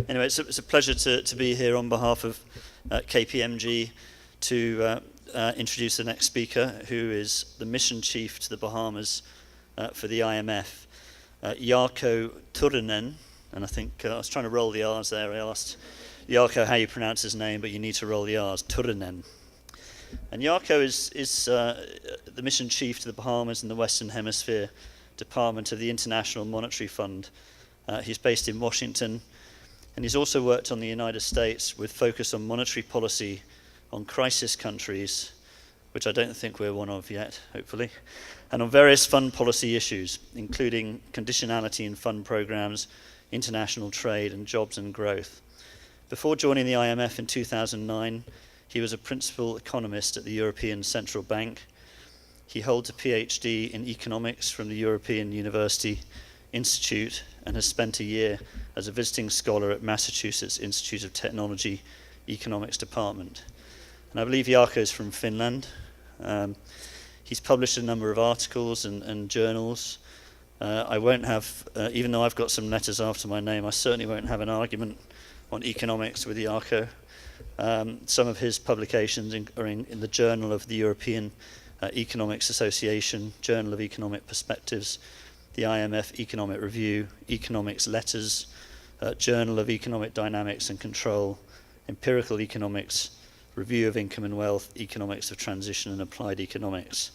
Anyway, it's a pleasure to be here on behalf of KPMG to introduce the next speaker, who is the mission chief to the Bahamas for the IMF, Jarkko Turunen. And I think I was trying to roll the R's there. I asked Jarkko how you pronounce his name, but you need to roll the R's. Turunen. And Jarkko is the mission chief to the Bahamas and the Western Hemisphere Department of the International Monetary Fund. He's based in Washington, and he's also worked on the United States with focus on monetary policy on crisis countries, which I don't think we're one of yet, hopefully, and on various fund policy issues, including conditionality in fund programs, international trade, and jobs and growth. Before joining the IMF in 2009, he was a principal economist at the European Central Bank. He holds a PhD in economics from the European University Institute and has spent a year as a visiting scholar at Massachusetts Institute of Technology Economics Department. And I believe Jarkko is from Finland. He's published a number of articles and journals. I won't have, even though I've got some letters after my name, I certainly won't have an argument on economics with Jarkko. Some of his publications are in the Journal of the European Economics Association, Journal of Economic Perspectives, the IMF Economic Review, Economics Letters, Journal of Economic Dynamics and Control, Empirical Economics, Review of Income and Wealth, Economics of Transition and Applied Economics.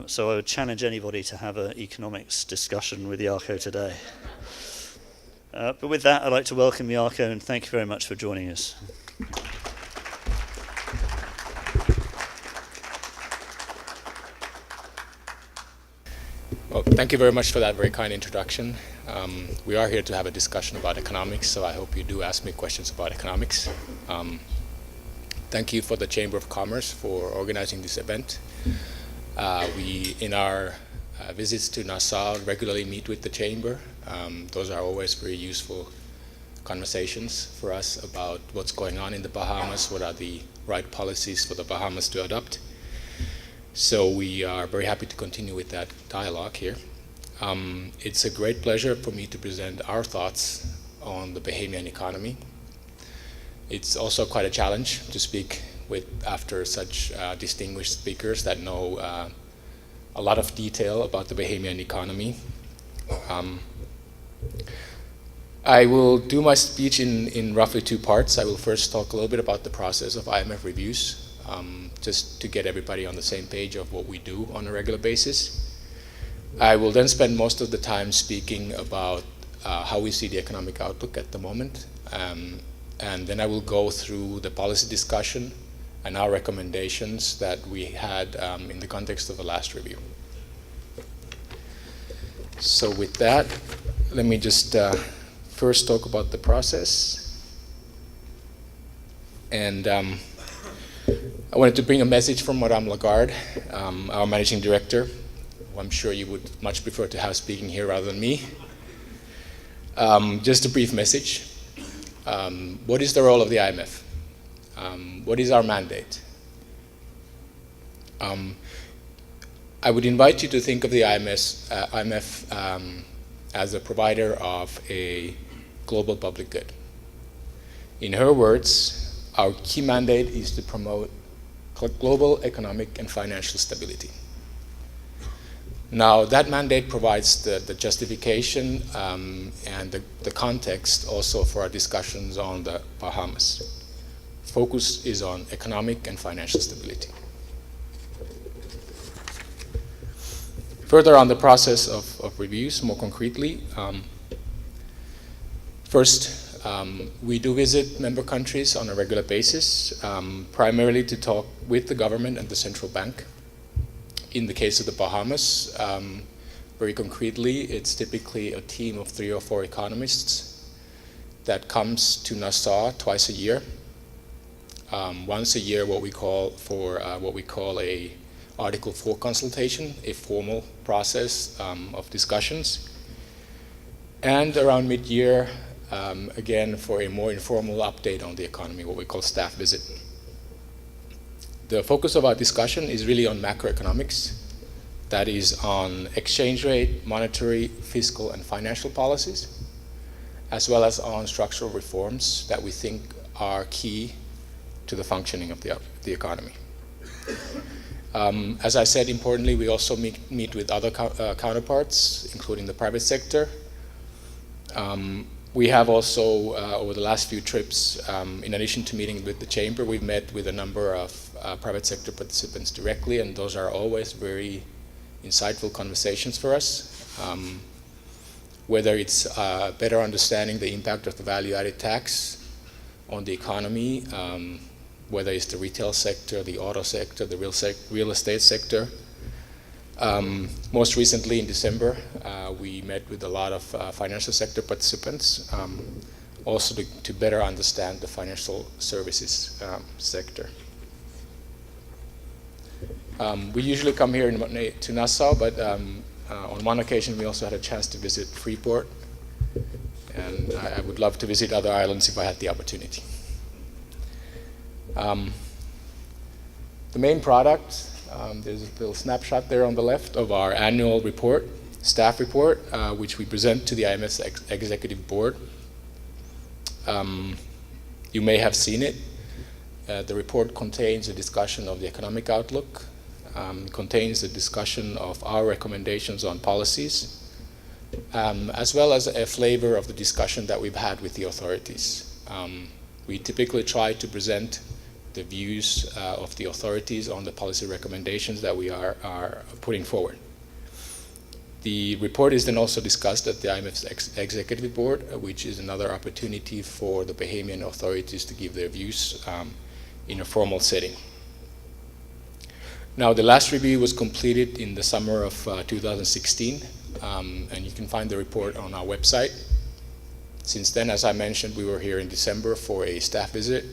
So I would challenge anybody to have an economics discussion with Jarkko today. But with that, I'd like to welcome Jarkko and thank you very much for joining us. Well, thank you very much for that very kind introduction. We are here to have a discussion about economics, so I hope you do ask me questions about economics. Thank you for the Chamber of Commerce for organizing this event. We, in our visits to Nassau, regularly meet with the Chamber. Those are always very useful conversations for us about what's going on in the Bahamas, what are the right policies for the Bahamas to adopt. So we are very happy to continue with that dialogue here. It's a great pleasure for me to present our thoughts on the Bahamian economy. It's also quite a challenge to speak with after such distinguished speakers that know a lot of detail about the Bahamian economy. I will do my speech in roughly two parts. I will first talk a little bit about the process of IMF reviews, just to get everybody on the same page of what we do on a regular basis. I will then spend most of the time speaking about how we see the economic outlook at the moment, and then I will go through the policy discussion and our recommendations that we had in the context of the last review. So with that, let me just first talk about the process. And I wanted to bring a message from Madame Lagarde, our managing director, who I'm sure you would much prefer to have speaking here rather than me. Just a brief message. What is the role of the IMF? What is our mandate? I would invite you to think of the IMF as a provider of a global public good. In her words, our key mandate is to promote global economic and financial stability. Now, that mandate provides the justification and the context also for our discussions on the Bahamas. Focus is on economic and financial stability. Further on the process of reviews, more concretely, first, we do visit member countries on a regular basis, primarily to talk with the government and the central bank. In the case of the Bahamas, very concretely, it's typically a team of 3 or 4 economists that comes to Nassau twice a year. Once a year, what we call a Article 4 consultation, a formal process of discussions, and around mid-year, again for a more informal update on the economy, what we call staff visit. The focus of our discussion is really on macroeconomics, that is on exchange rate, monetary, fiscal, and financial policies, as well as on structural reforms that we think are key to the functioning of the economy. As I said, importantly, we also meet with other counterparts, including the private sector. We have also, over the last few trips, in addition to meeting with the chamber, we've met with a number of private sector participants directly, and those are always very insightful conversations for us. Whether it's better understanding the impact of the value-added tax on the economy, whether it's the retail sector, the auto sector, the real estate sector. Most recently in December, we met with a lot of financial sector participants, also to better understand the financial services sector. We usually come here to Nassau, but on one occasion we also had a chance to visit Freeport, and I would love to visit other islands if I had the opportunity. The main product, there's a little snapshot there on the left of our annual report, staff report, which we present to the IMF's executive board. You may have seen it. The report contains a discussion of the economic outlook, contains a discussion of our recommendations on policies, as well as a flavor of the discussion that we've had with the authorities. We typically try to present the views of the authorities on the policy recommendations that we are putting forward. The report is then also discussed at the IMF's executive board, which is another opportunity for the Bahamian authorities to give their views in a formal setting. Now, the last review was completed in the summer of 2016, and you can find the report on our website. Since then, as I mentioned, we were here in December for a staff visit,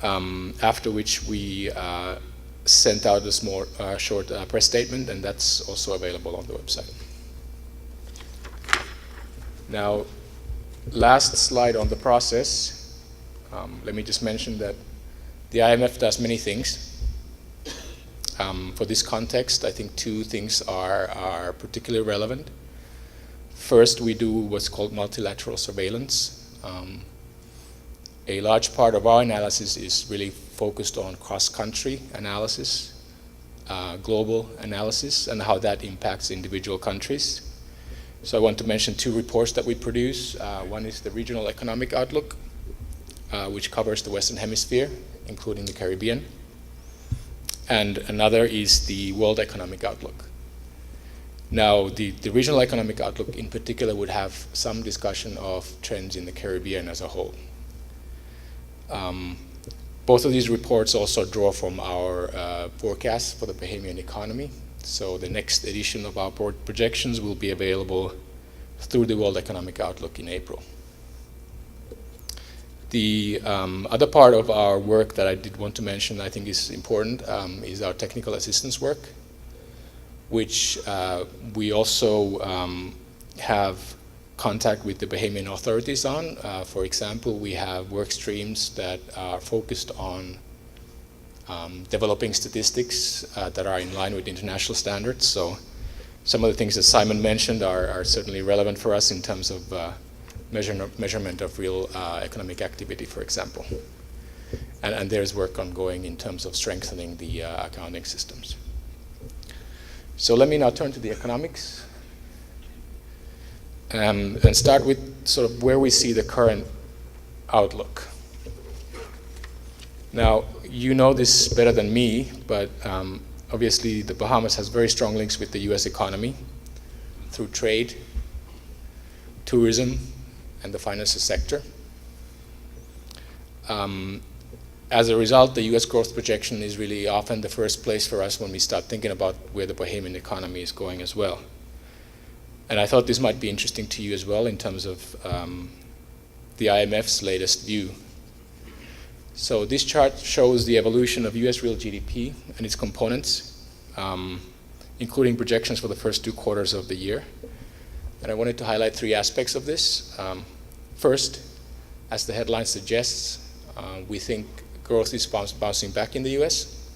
after which we sent out a small, short press statement, and that's also available on the website. Now, last slide on the process. Let me just mention that the IMF does many things. For this context, I think two things are particularly relevant. First, we do what's called multilateral surveillance. A large part of our analysis is really focused on cross-country analysis, global analysis, and how that impacts individual countries. So I want to mention two reports that we produce. One is the Regional Economic Outlook, which covers the Western Hemisphere, including the Caribbean. And another is the World Economic Outlook. Now, the Regional Economic Outlook in particular would have some discussion of trends in the Caribbean as a whole. Both of these reports also draw from our forecasts for the Bahamian economy. So the next edition of our projections will be available through the World Economic Outlook in April. The other part of our work that I did want to mention, I think is important, is our technical assistance work, which we also have contact with the Bahamian authorities on. For example, we have work streams that are focused on developing statistics that are in line with international standards. So some of the things that Simon mentioned are certainly relevant for us in terms of measurement of real economic activity, for example. And there's work ongoing in terms of strengthening the accounting systems. So let me now turn to the economics and start with sort of where we see the current outlook. Now, you know this better than me, but obviously the Bahamas has very strong links with the US economy through trade, tourism, and the financial sector. As a result, the US growth projection is really often the first place for us when we start thinking about where the Bahamian economy is going as well. And I thought this might be interesting to you as well in terms of the IMF's latest view. So this chart shows the evolution of US real GDP and its components, including projections for the first 2 quarters of the year. And I wanted to highlight 3 aspects of this. First, as the headline suggests, we think growth is bouncing back in the US.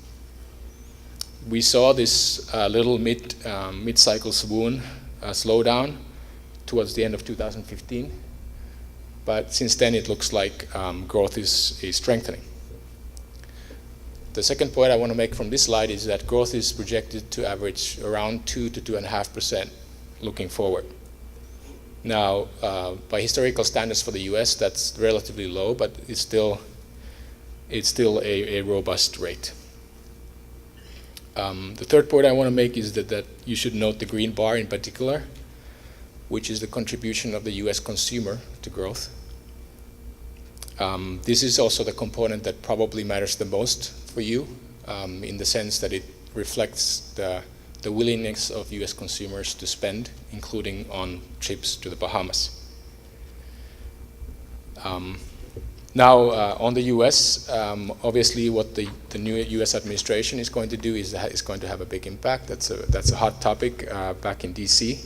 We saw this little mid-cycle swoon slowdown towards the end of 2015. but since then it looks like growth is strengthening. The second point I want to make from this slide is that growth is projected to average around 2 to 2.5% looking forward. Now, by historical standards for the US, that's relatively low, but it's still a robust rate. The third point I want to make is that you should note the green bar in particular, which is the contribution of the US consumer to growth. This is also the component that probably matters the most for you, in the sense that it reflects the willingness of US consumers to spend, including on trips to the Bahamas. Now, on the US, obviously what the new US administration is going to do is going to have a big impact. That's a hot topic back in DC.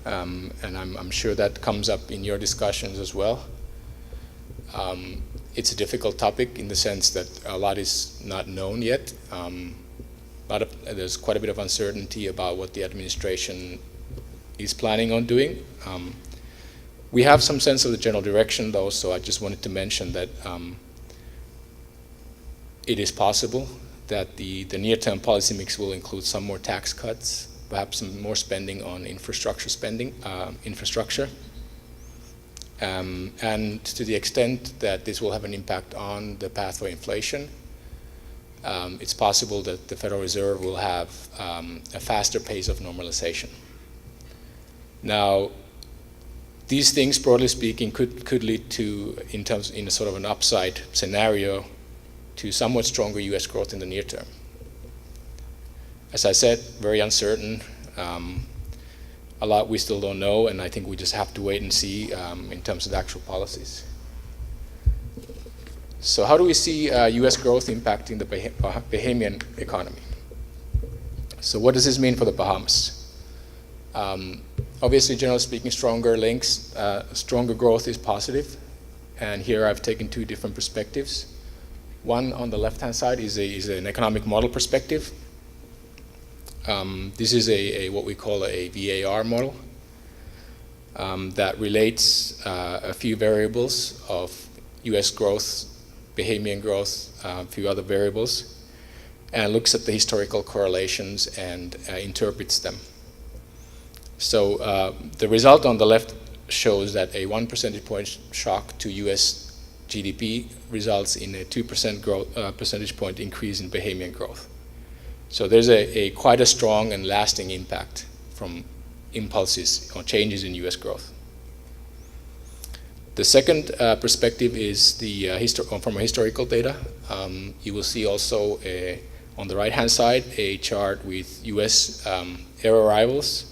And I'm sure that comes up in your discussions as well. It's a difficult topic in the sense that a lot is not known yet. There's quite a bit of uncertainty about what the administration is planning on doing. We have some sense of the general direction, though, so I just wanted to mention that it is possible that the near-term policy mix will include some more tax cuts, perhaps some more spending on infrastructure. And to the extent that this will have an impact on the path for inflation, it's possible that the Federal Reserve will have a faster pace of normalization. Now, these things, broadly speaking, could lead to, in a sort of an upside scenario, to somewhat stronger US growth in the near term. As I said, very uncertain. A lot we still don't know, and I think we just have to wait and see in terms of the actual policies. So how do we see US growth impacting the Bahamian economy? So what does this mean for the Bahamas? Obviously, generally speaking, stronger links, stronger growth is positive. And here I've taken two different perspectives. One on the left-hand side is an economic model perspective. This is what we call a VAR model that relates a few variables of US growth, Bahamian growth, a few other variables, and looks at the historical correlations and interprets them. So the result on the left shows that a 1 percentage point shock to US GDP results in a 2% percentage point increase in Bahamian growth. So there's quite a strong and lasting impact from impulses or changes in US growth. The second perspective is from historical data. You will see also on the right-hand side a chart with US air arrivals,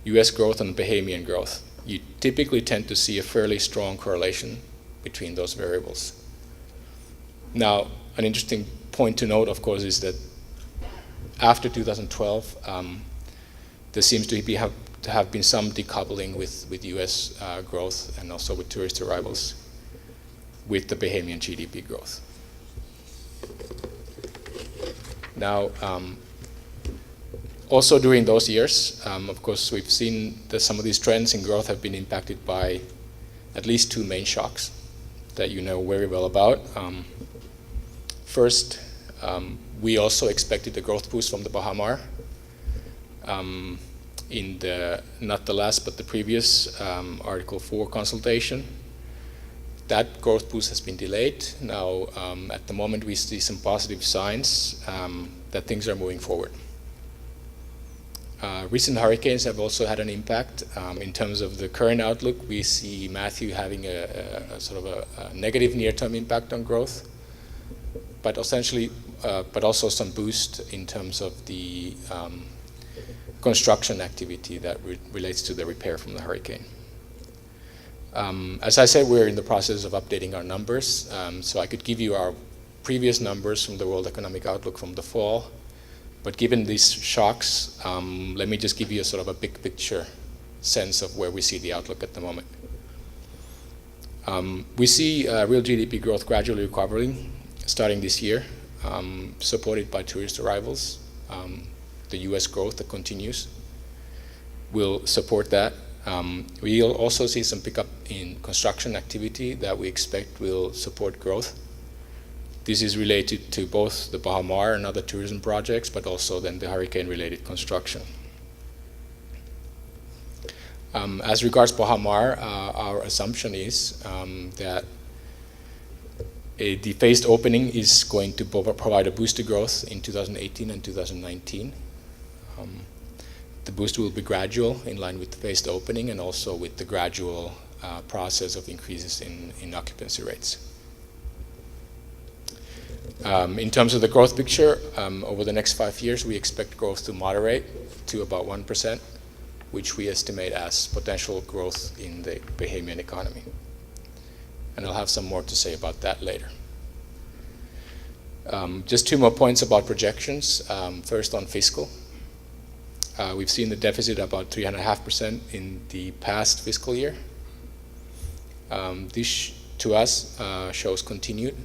US growth, and Bahamian growth. You typically tend to see a fairly strong correlation between those variables. Now, an interesting point to note, of course, is that after 2012, there seems to have been some decoupling with US growth and also with tourist arrivals with the Bahamian GDP growth. Now, also during those years, of course, we've seen that some of these trends in growth have been impacted by at least two main shocks that you know very well about. First, we also expected a growth boost from the Bahamar in not the last but the previous Article 4 consultation. That growth boost has been delayed. Now, at the moment, we see some positive signs that things are moving forward. Recent hurricanes have also had an impact. In terms of the current outlook, we see Matthew having a sort of a negative near-term impact on growth, but also some boost in terms of the construction activity that relates to the repair from the hurricane. As I said, we're in the process of updating our numbers, so I could give you our previous numbers from the World Economic Outlook from the fall. But given these shocks, let me just give you a sort of a big picture sense of where we see the outlook at the moment. We see real GDP growth gradually recovering starting this year, supported by tourist arrivals. The US growth that continues will support that. We'll also see some pickup in construction activity that we expect will support growth. This is related to both the Baha Mar and other tourism projects, but also then the hurricane-related construction. As regards Baha Mar, our assumption is that the phased opening is going to provide a boost to growth in 2018 and 2019. The boost will be gradual, in line with the phased opening, and also with the gradual process of increases in occupancy rates. In terms of the growth picture, over the next 5 years, we expect growth to moderate to about 1%, which we estimate as potential growth in the Bahamian economy. And I'll have some more to say about that later. Just 2 more points about projections. First, on fiscal. We've seen the deficit about 3.5% in the past fiscal year. This, to us, shows continued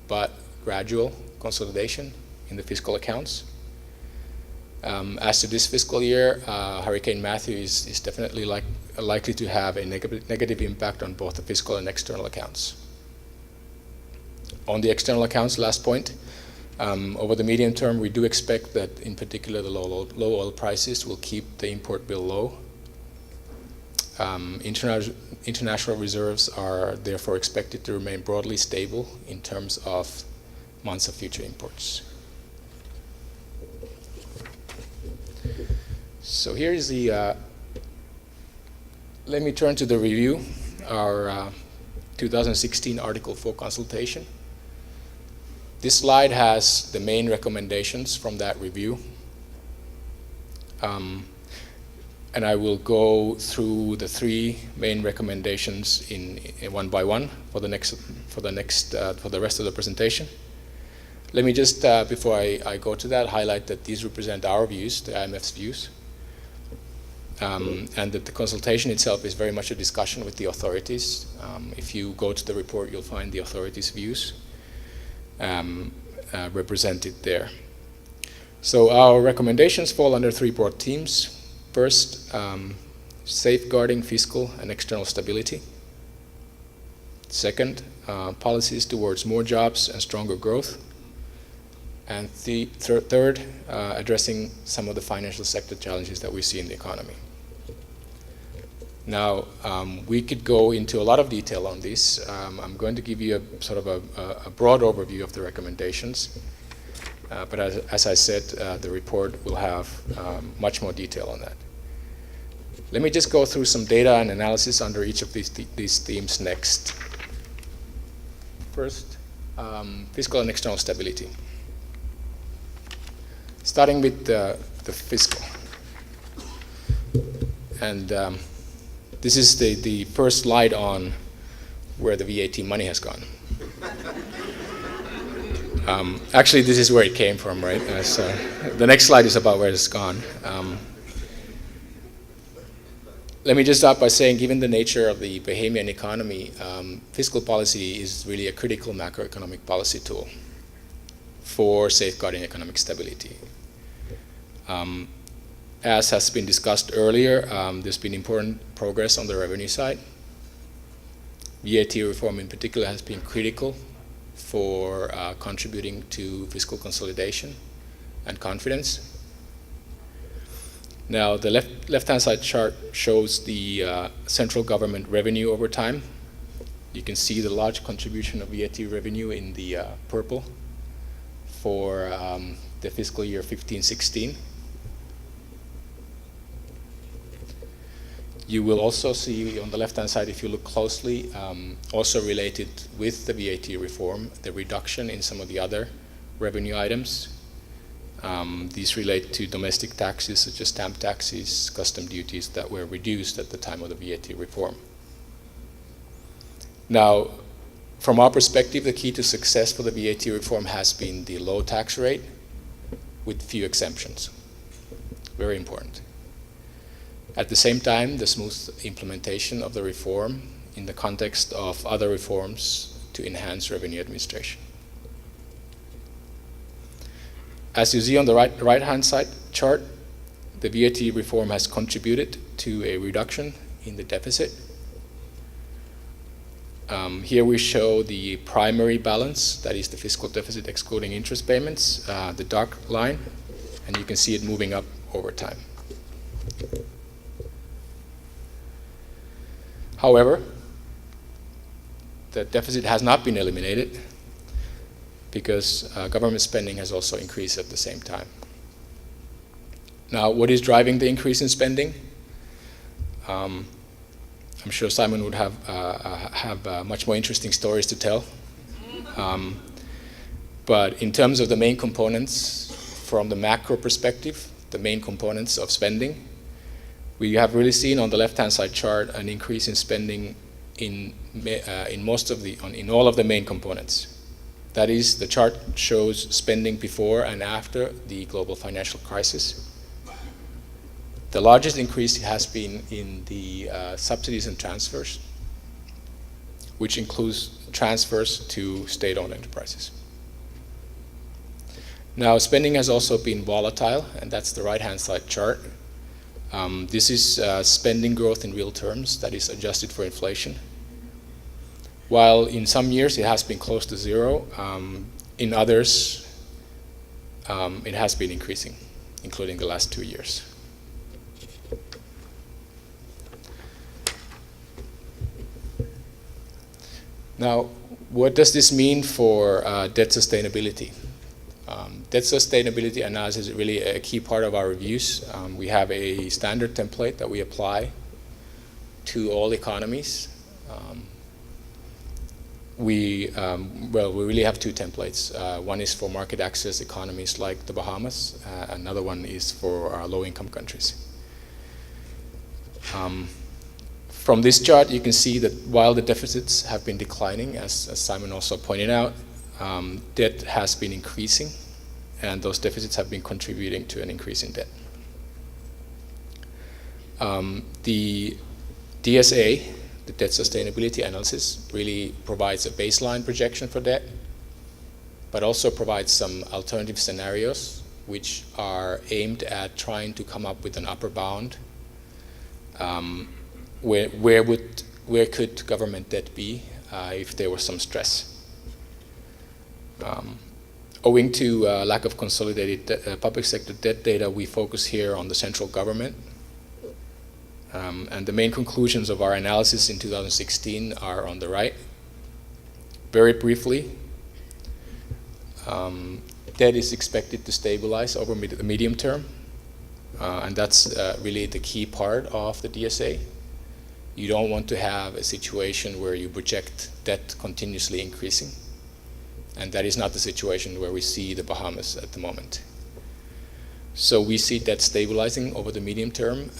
but gradual consolidation in the fiscal accounts. As to this fiscal year, Hurricane Matthew is definitely likely to have a negative impact on both the fiscal and external accounts. On the external accounts, last point, over the medium term, we do expect that, in particular, the low oil prices will keep the import bill low. International reserves are therefore expected to remain broadly stable in terms of months of future imports. So here is the, let me turn to the review, our 2016 Article 4 consultation. This slide has the main recommendations from that review. And I will go through the 3 main recommendations in one by one for the rest of the presentation. Let me just, before I go to that, highlight that these represent our views, the IMF's views, and that the consultation itself is very much a discussion with the authorities. If you go to the report, you'll find the authorities' views represented there. So our recommendations fall under 3 broad themes. First, safeguarding fiscal and external stability. Second, policies towards more jobs and stronger growth. And third, addressing some of the financial sector challenges that we see in the economy. Now, we could go into a lot of detail on this. I'm going to give you a sort of a broad overview of the recommendations. But as I said, the report will have much more detail on that. Let me just go through some data and analysis under each of these themes next. First, fiscal and external stability. Starting with the fiscal. And this is the first slide on where the VAT money has gone. Actually, this is where it came from, right? So the next slide is about where it's gone. Let me just start by saying, given the nature of the Bahamian economy, fiscal policy is really a critical macroeconomic policy tool for safeguarding economic stability. As has been discussed earlier, there's been important progress on the revenue side. VAT reform in particular has been critical for contributing to fiscal consolidation and confidence. Now, the left-hand side chart shows the central government revenue over time. You can see the large contribution of VAT revenue in the purple for the fiscal year 15-16. You will also see on the left-hand side, if you look closely, also related with the VAT reform, the reduction in some of the other revenue items. These relate to domestic taxes, such as stamp taxes, custom duties that were reduced at the time of the VAT reform. Now, from our perspective, the key to success for the VAT reform has been the low tax rate with few exemptions. Very important. At the same time, the smooth implementation of the reform in the context of other reforms to enhance revenue administration. As you see on the right-hand side chart, the VAT reform has contributed to a reduction in the deficit. Here we show the primary balance, that is the fiscal deficit excluding interest payments, the dark line, and you can see it moving up over time. However, the deficit has not been eliminated because government spending has also increased at the same time. Now, what is driving the increase in spending? I'm sure Simon would have much more interesting stories to tell. But in terms of the main components, from the macro perspective, the main components of spending, we have really seen on the left-hand side chart an increase in spending in all of the main components. That is, the chart shows spending before and after the global financial crisis. The largest increase has been in the subsidies and transfers, which includes transfers to state-owned enterprises. Now, spending has also been volatile, and that's the right-hand side chart. This is spending growth in real terms, that is adjusted for inflation. While in some years it has been close to zero, in others it has been increasing, including the last 2 years. Now, what does this mean for debt sustainability? Debt sustainability analysis is really a key part of our reviews. We have a standard template that we apply to all economies. We really have two templates. One is for market access economies like the Bahamas. Another one is for low-income countries. From this chart, you can see that while the deficits have been declining, as Simon also pointed out, debt has been increasing, and those deficits have been contributing to an increase in debt. The DSA, the debt sustainability analysis, really provides a baseline projection for debt, but also provides some alternative scenarios which are aimed at trying to come up with an upper bound. Where could government debt be if there was some stress? Owing to lack of consolidated public sector debt data, we focus here on the central government. And the main conclusions of our analysis in 2016 are on the right. Very briefly, debt is expected to stabilize over the medium term, and that's really the key part of the DSA. You don't want to have a situation where you project debt continuously increasing, and that is not the situation where we see the Bahamas at the moment. So we see debt stabilizing over the medium term.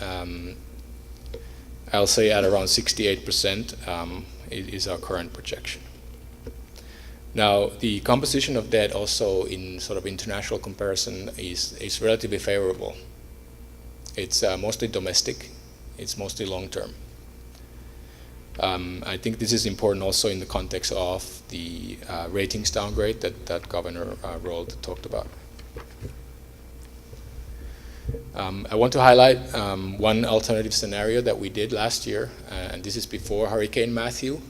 I'll say at around 68% is our current projection. Now, the composition of debt also in sort of international comparison is relatively favorable. It's mostly domestic, it's mostly long-term. I think this is important also in the context of the ratings downgrade that Governor Rold talked about. I want to highlight one alternative scenario that we did last year, and this is before Hurricane Matthew.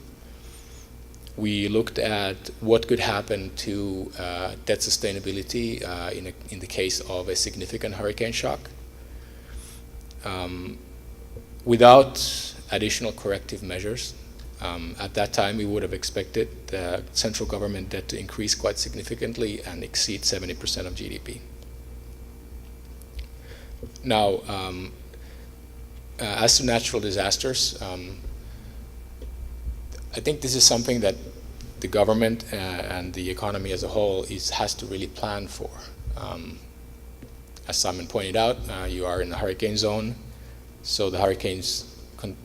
We looked at what could happen to debt sustainability in the case of a significant hurricane shock. Without additional corrective measures, at that time we would have expected the central government debt to increase quite significantly and exceed 70% of GDP. Now, as to natural disasters, I think this is something that the government and the economy as a whole has to really plan for. As Simon pointed out, you are in the hurricane zone, so the hurricanes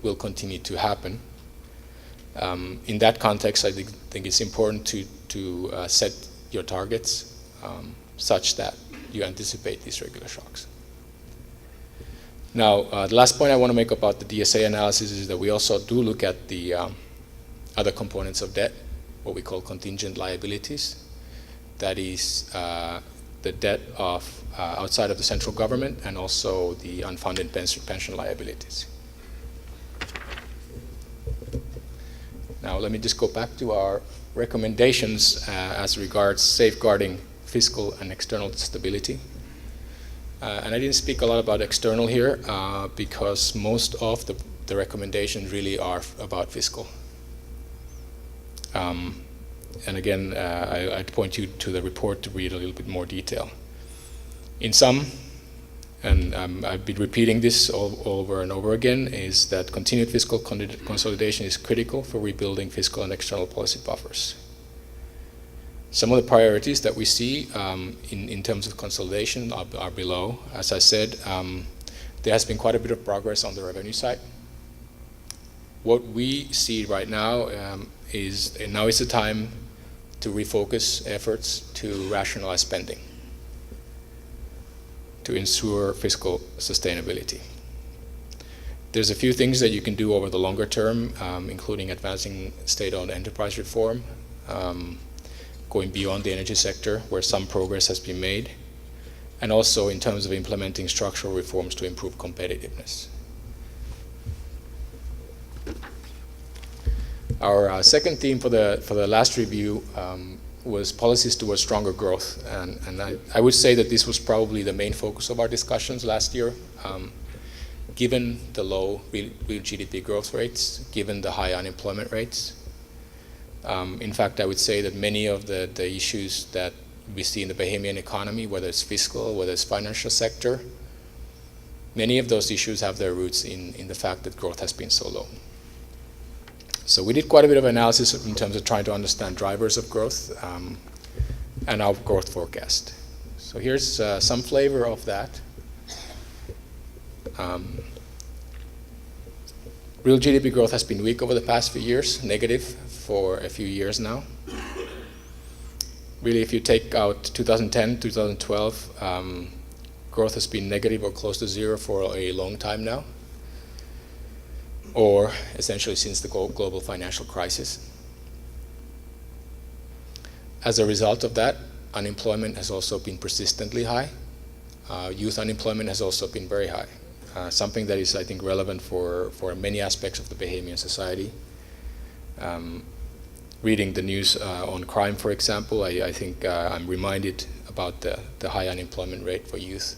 will continue to happen. In that context, I think it's important to set your targets such that you anticipate these regular shocks. Now, the last point I want to make about the DSA analysis is that we also do look at the other components of debt, what we call contingent liabilities. That is the debt of outside of the central government and also the unfunded pension liabilities. Now let me just go back to our recommendations as regards safeguarding fiscal and external stability. And I didn't speak a lot about external here because most of the recommendations really are about fiscal. And again, I'd point you to the report to read a little bit more detail. In sum, and I've been repeating this all over and over again, is that continued fiscal consolidation is critical for rebuilding fiscal and external policy buffers. Some of the priorities that we see in terms of consolidation are below. As I said, there has been quite a bit of progress on the revenue side. What we see right now is the time to refocus efforts to rationalize spending, to ensure fiscal sustainability. There's a few things that you can do over the longer term, including advancing state-owned enterprise reform, going beyond the energy sector, where some progress has been made, and also in terms of implementing structural reforms to improve competitiveness. Our second theme for the last review was policies towards stronger growth, and I would say that this was probably the main focus of our discussions last year. Given the low real GDP growth rates, given the high unemployment rates. In fact, I would say that many of the issues that we see in the Bahamian economy, whether it's fiscal, whether it's financial sector, many of those issues have their roots in the fact that growth has been so low. So we did quite a bit of analysis in terms of trying to understand drivers of growth and our growth forecast. So here's some flavor of that. Real GDP growth has been weak over the past few years, negative for a few years now. Really, if you take out 2010, 2012, growth has been negative or close to zero for a long time now, or essentially since the global financial crisis. As a result of that, unemployment has also been persistently high. Youth unemployment has also been very high. Something that is, I think, relevant for many aspects of the Bahamian society. Reading the news on crime, for example, I think I'm reminded about the high unemployment rate for youth.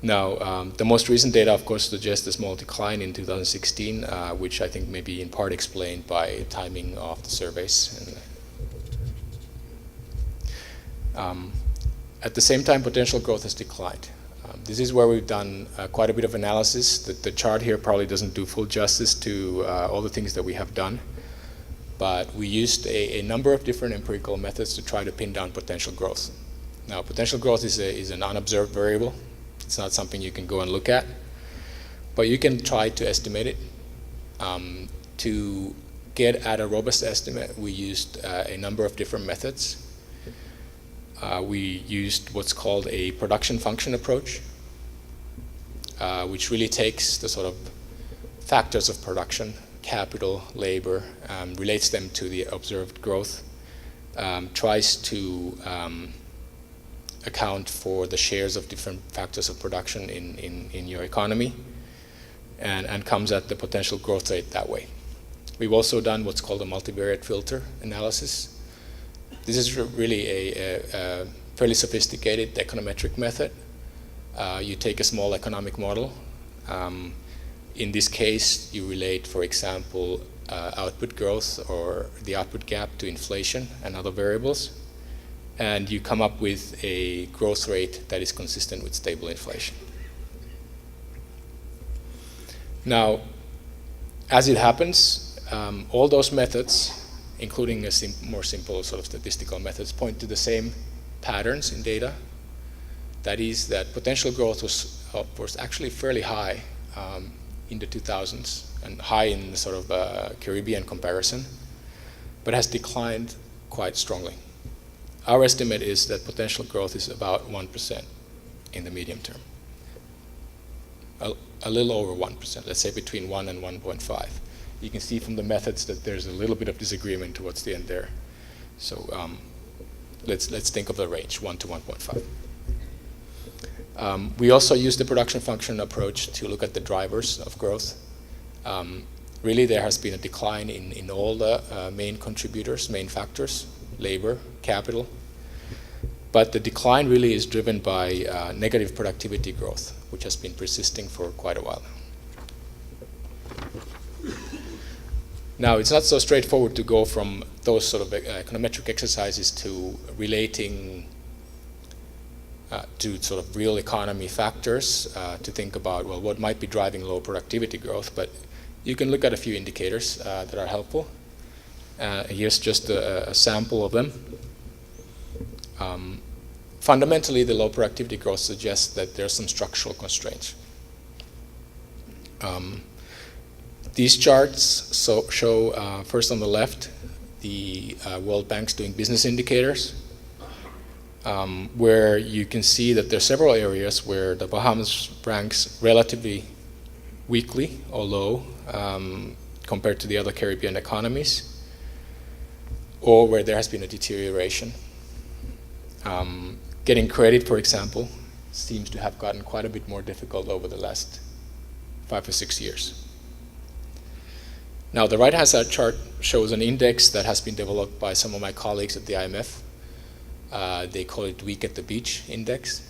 Now, the most recent data, of course, suggests a small decline in 2016, which I think may be in part explained by timing of the surveys. At the same time, potential growth has declined. This is where we've done quite a bit of analysis. The chart here probably doesn't do full justice to all the things that we have done, but we used a number of different empirical methods to try to pin down potential growth. Now, potential growth is an unobserved variable. It's not something you can go and look at, but you can try to estimate it. To get at a robust estimate, we used a number of different methods. We used what's called a production function approach, which really takes the sort of factors of production, capital, labor, relates them to the observed growth, tries to account for the shares of different factors of production in your economy, and comes at the potential growth rate that way. We've also done what's called a multivariate filter analysis. This is really a fairly sophisticated econometric method. You take a small economic model. In this case, you relate, for example, output growth or the output gap to inflation and other variables, and you come up with a growth rate that is consistent with stable inflation. Now, as it happens, all those methods, including more simple sort of statistical methods, point to the same patterns in data. That is that potential growth was actually fairly high in the 2000s and high in the sort of Caribbean comparison, but has declined quite strongly. Our estimate is that potential growth is about 1% in the medium term. A little over 1%, let's say between 1 and 1.5. You can see from the methods that there's a little bit of disagreement towards the end there. So let's think of the range, 1 to 1.5. We also use the production function approach to look at the drivers of growth. really there has been a decline in all the main contributors, main factors, labor, capital. But the decline really is driven by negative productivity growth, which has been persisting for quite a while now. It's not so straightforward to go from those sort of econometric exercises to relating to sort of real economy factors to think about, well, what might be driving low productivity growth. But you can look at a few indicators that are helpful. Here's just a sample of them. Fundamentally, the low productivity growth suggests that there's some structural constraints. These charts show, first on the left, the World Bank's Doing Business indicators, where you can see that there are several areas where the Bahamas ranks relatively weakly or low compared to the other Caribbean economies, or where there has been a deterioration. Getting credit, for example, seems to have gotten quite a bit more difficult over the last 5 or 6 years. Now, the right-hand side chart shows an index that has been developed by some of my colleagues at the IMF. They call it Week at the Beach Index.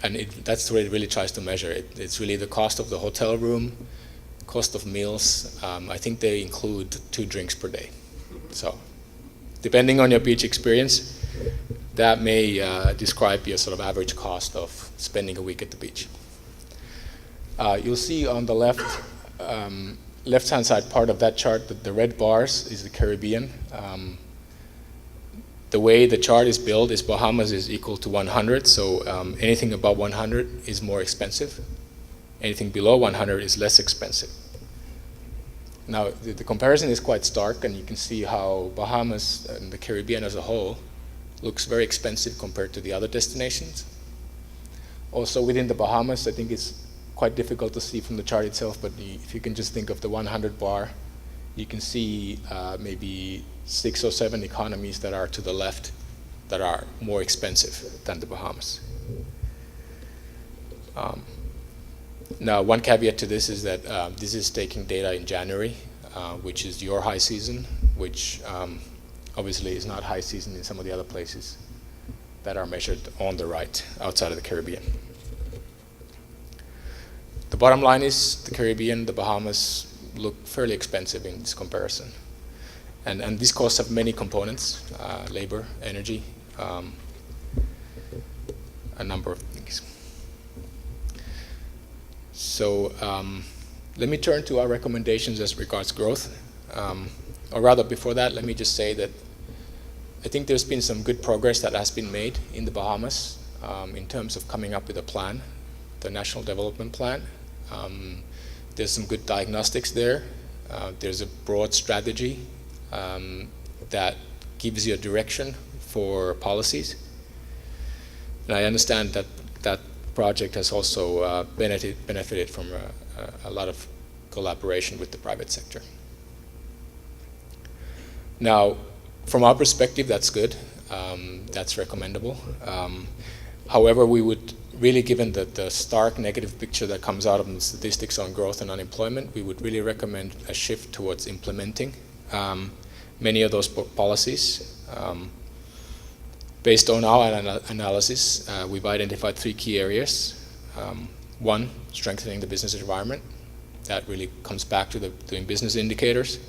And that's what it really tries to measure. It's really the cost of the hotel room, cost of meals. I think they include 2 drinks per day. So, depending on your beach experience, that may describe your sort of average cost of spending a week at the beach. You'll see on the left-hand side part of that chart that the red bars is the Caribbean. The way the chart is built is Bahamas is equal to 100, so anything above 100 is more expensive. Anything below 100 is less expensive. Now, the comparison is quite stark, and you can see how Bahamas and the Caribbean as a whole looks very expensive compared to the other destinations. Also within the Bahamas, I think it's quite difficult to see from the chart itself, but if you can just think of the 100 bar, you can see maybe 6 or 7 economies that are to the left that are more expensive than the Bahamas. Now, one caveat to this is that this is taking data in January, which is your high season, which obviously is not high season in some of the other places that are measured on the right, outside of the Caribbean. The bottom line is the Caribbean, the Bahamas look fairly expensive in this comparison. And these costs have many components, labor, energy, a number of things. So let me turn to our recommendations as regards growth. Or rather, before that, let me just say that I think there's been some good progress that has been made in the Bahamas in terms of coming up with a plan, the National Development Plan. There's some good diagnostics there. There's a broad strategy that gives you a direction for policies. And I understand that that project has also benefited from a lot of collaboration with the private sector. Now, from our perspective, that's good. That's recommendable. However, we would really, given the stark negative picture that comes out of the statistics on growth and unemployment, we would really recommend a shift towards implementing many of those policies. Based on our analysis, we've identified 3 key areas. 1, strengthening the business environment. That really comes back to the doing business indicators.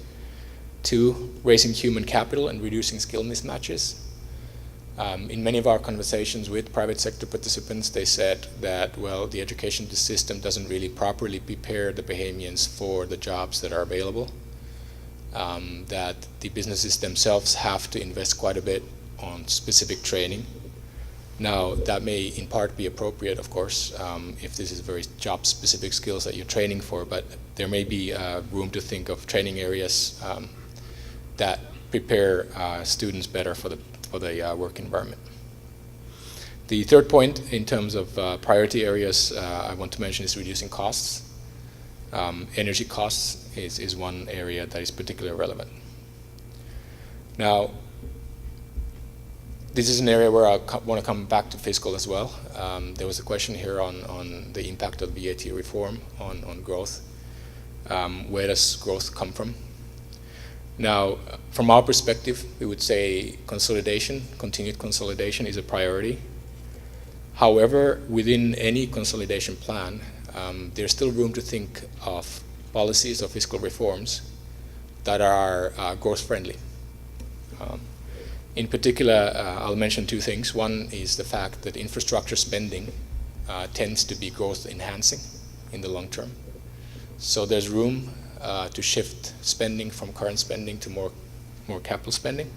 2, raising human capital and reducing skill mismatches. In many of our conversations with private sector participants, they said that, well, the education system doesn't really properly prepare the Bahamians for the jobs that are available, that the businesses themselves have to invest quite a bit on specific training. Now, that may in part be appropriate, of course, if this is very job-specific skills that you're training for, but there may be room to think of training areas that prepare students better for the work environment. The third point in terms of priority areas I want to mention is reducing costs. Energy costs is one area that is particularly relevant. Now, this is an area where I want to come back to fiscal as well. There was a question here on the impact of VAT reform on growth. Where does growth come from? Now, from our perspective, we would say consolidation, continued consolidation is a priority. However, within any consolidation plan, there's still room to think of policies or fiscal reforms that are growth-friendly. In particular, I'll mention two things. One is the fact that infrastructure spending tends to be growth-enhancing in the long term. So there's room to shift spending from current spending to more capital spending.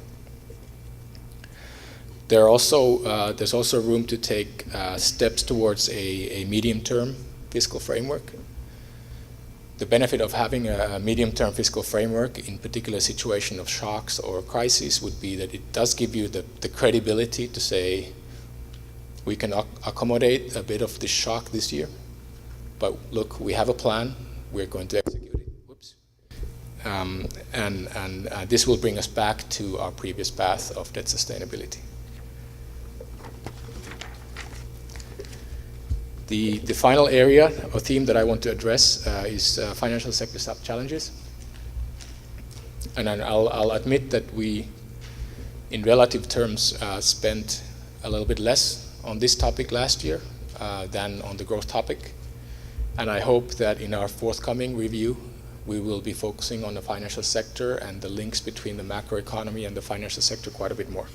There's also room to take steps towards a medium-term fiscal framework. The benefit of having a medium-term fiscal framework in particular situation of shocks or crises would be that it does give you the credibility to say we can accommodate a bit of this shock this year, but look, we have a plan, we're going to execute it. Whoops. And this will bring us back to our previous path of debt sustainability. The final area or theme that I want to address is financial sector challenges. And I'll admit that we, in relative terms, spent a little bit less on this topic last year than on the growth topic. And I hope that in our forthcoming review, we will be focusing on the financial sector and the links between the macroeconomy and the financial sector quite a bit more.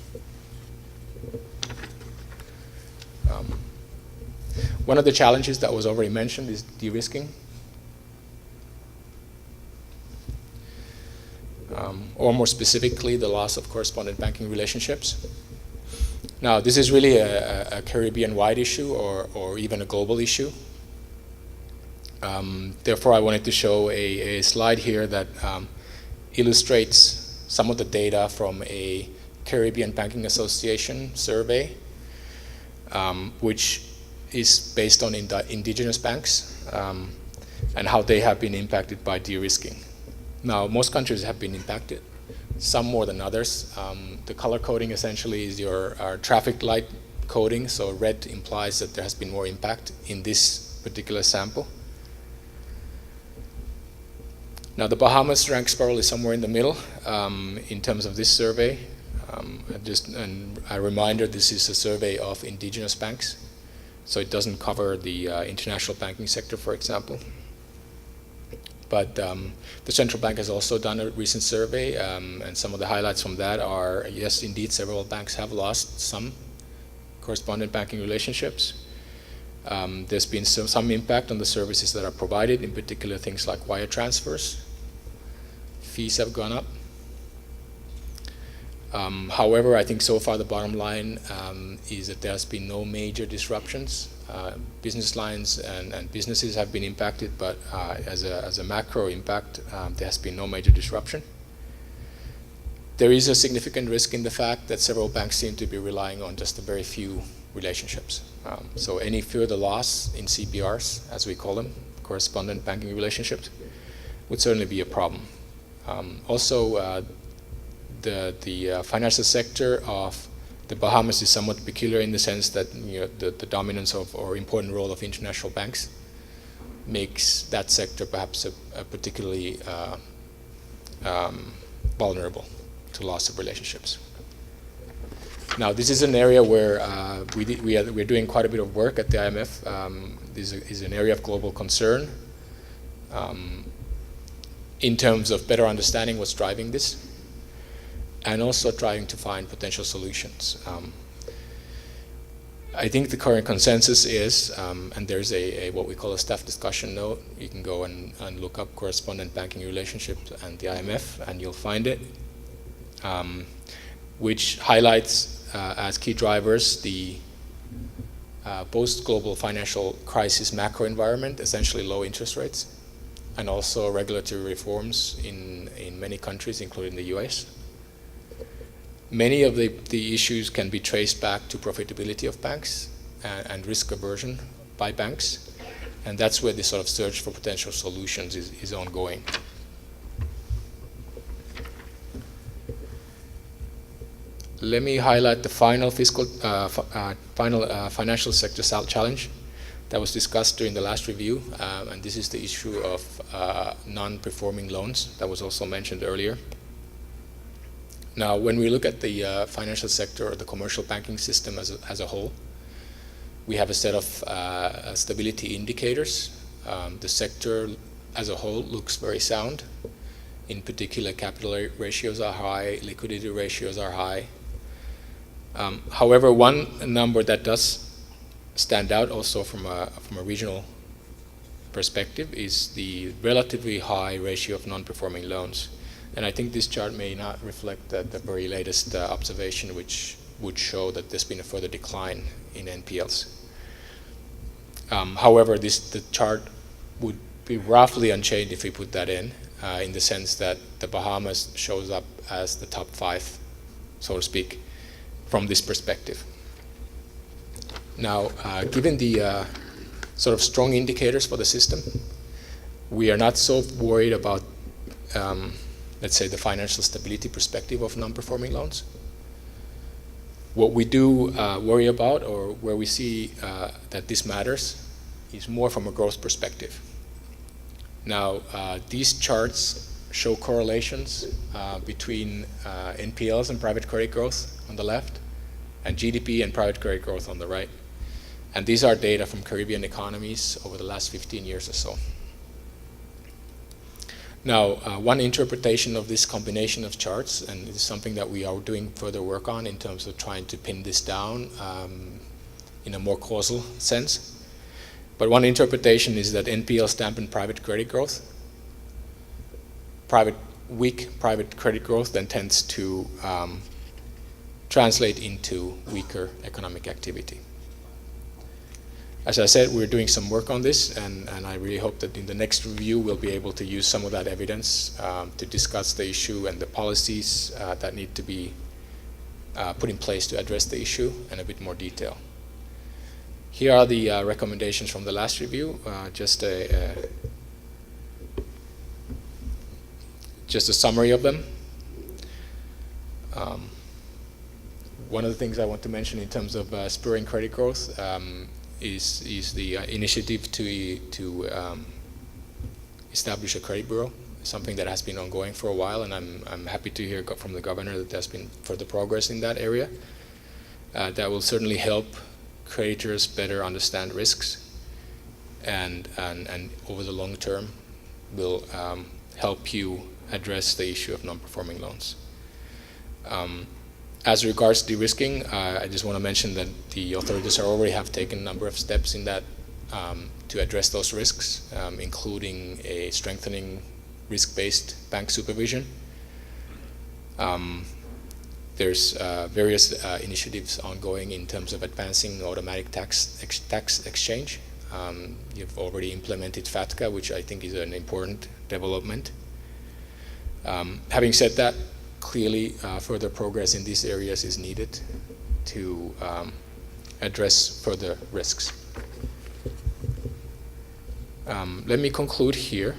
One of the challenges that was already mentioned is de-risking. Or more specifically, the loss of correspondent banking relationships. Now, this is really a Caribbean-wide issue or even a global issue. Therefore, I wanted to show a slide here that illustrates some of the data from a Caribbean Banking Association survey, which is based on indigenous banks and how they have been impacted by de-risking. Now, most countries have been impacted, some more than others. The color coding essentially is our traffic light coding, so red implies that there has been more impact in this particular sample. Now, the Bahamas ranks probably somewhere in the middle in terms of this survey. Just a reminder, this is a survey of indigenous banks. So it doesn't cover the international banking sector, for example. But the central bank has also done a recent survey, and some of the highlights from that are, yes, indeed, several banks have lost some correspondent banking relationships. There's been some impact on the services that are provided, in particular things like wire transfers. Fees have gone up. However, I think so far the bottom line is that there has been no major disruptions. Business lines and businesses have been impacted, but as a macro impact, there has been no major disruption. There is a significant risk in the fact that several banks seem to be relying on just a very few relationships. So any further loss in CBRs, as we call them, correspondent banking relationships, would certainly be a problem. Also, the financial sector of the Bahamas is somewhat peculiar in the sense that the dominance of or important role of international banks makes that sector perhaps a particularly vulnerable to loss of relationships. Now, this is an area where we're doing quite a bit of work at the IMF. This is an area of global concern in terms of better understanding what's driving this, and also trying to find potential solutions. I think the current consensus is, and there's what we call a staff discussion note. You can go and look up correspondent banking relationships and the IMF, and you'll find it, which highlights as key drivers the post-global financial crisis macro environment, essentially low interest rates, and also regulatory reforms in many countries, including the US. Many of the issues can be traced back to profitability of banks and risk aversion by banks, and that's where the sort of search for potential solutions is ongoing. Let me highlight the final financial sector challenge, that was discussed during the last review, and this is the issue of non-performing loans that was also mentioned earlier. Now, when we look at the financial sector or the commercial banking system as a whole, we have a set of stability indicators. The sector as a whole looks very sound. In particular, capital ratios are high, liquidity ratios are high. However, one number that does stand out also from a regional perspective is the relatively high ratio of non-performing loans. And I think this chart may not reflect the very latest observation, which would show that there's been a further decline in NPLs. However, the chart would be roughly unchanged if we put that in the sense that the Bahamas shows up as the top 5, so to speak, from this perspective. Now, given the sort of strong indicators for the system, we are not so worried about, let's say, the financial stability perspective of non-performing loans. What we do worry about, or where we see that this matters, is more from a growth perspective. Now, these charts show correlations between NPLs and private credit growth on the left, and GDP and private credit growth on the right. And these are data from Caribbean economies over the last 15 years or so. Now, one interpretation of this combination of charts, and it is something that we are doing further work on in terms of trying to pin this down in a more causal sense. But one interpretation is that NPLs dampen private credit growth. Weak private credit growth then tends to translate into weaker economic activity. As I said, we're doing some work on this, and I really hope that in the next review we'll be able to use some of that evidence to discuss the issue and the policies that need to be put in place to address the issue in a bit more detail. Here are the recommendations from the last review, just a summary of them. One of the things I want to mention in terms of spurring credit growth is the initiative to establish a credit bureau, something that has been ongoing for a while, and I'm happy to hear from the governor that there's been further progress in that area. That will certainly help creditors better understand risks, and over the long term will help you address the issue of non-performing loans. As regards de-risking, I just want to mention that the authorities already have taken a number of steps in that to address those risks, including a strengthening risk-based bank supervision. There's various initiatives ongoing in terms of advancing automatic tax exchange. You've already implemented FATCA, which I think is an important development. Having said that, clearly further progress in these areas is needed to address further risks. Let me conclude here,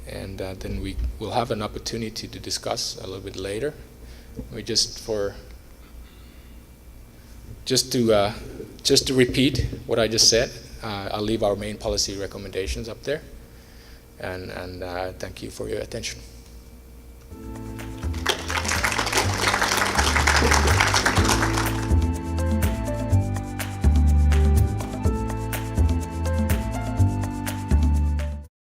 and then we will have an opportunity to discuss a little bit later. Just to repeat what I just said, I'll leave our main policy recommendations up there, and thank you for your attention.